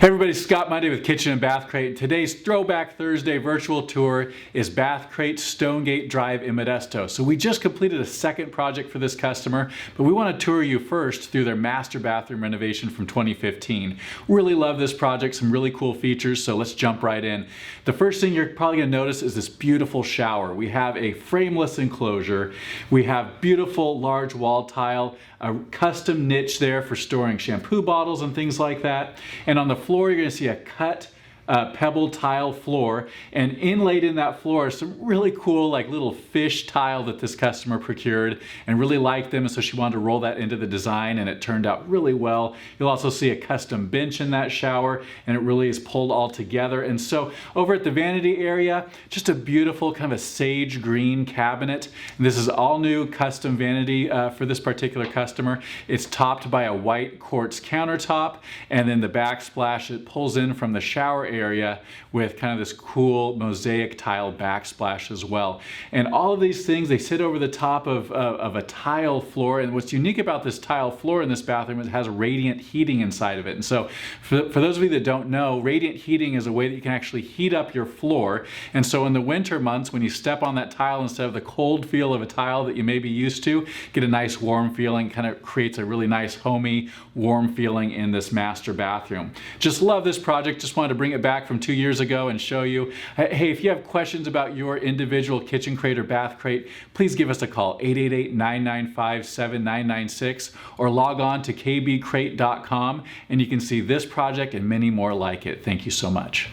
Hey everybody, Scott Monday with Kitchen and Bath Crate. Today's Throwback Thursday virtual tour is Bath Crate's Stonegate Drive in Modesto. So we just completed a second project for this customer, but we want to tour you first through their master bathroom renovation from 2015. Really love this project, some really cool features, so let's jump right in. The first thing you're probably going to notice is this beautiful shower. We have a frameless enclosure. We have beautiful large wall tile, a custom niche there for storing shampoo bottles and things like that. And on the floor, you're going to see a cut pebble tile floor, and inlaid in that floor some really cool like little fish tile that this customer procured and really liked them, and so she wanted to roll that into the design, and it turned out really well. You'll also see a custom bench in that shower, and it really is pulled all together. And so over at the vanity area, just a beautiful kind of a sage green cabinet. And this is all new custom vanity for this particular customer. It's topped by a white quartz countertop, and then the backsplash, it pulls in from the shower area with kind of this cool mosaic tile backsplash as well. And all of these things, they sit over the top of a tile floor. And what's unique about this tile floor in this bathroom is it has radiant heating inside of it. And so for those of you that don't know, radiant heating is a way that you can actually heat up your floor. And so in the winter months, when you step on that tile, instead of the cold feel of a tile that you may be used to, get a nice warm feeling, kind of creates a really nice homey warm feeling in this master bathroom. Just love this project. Just wanted to bring it back from 2 years ago and show you. Hey, if you have questions about your individual kitchen crate or bath crate, please give us a call, 888-995-7996, or log on to kbCRATE.com and you can see this project and many more like it. Thank you so much.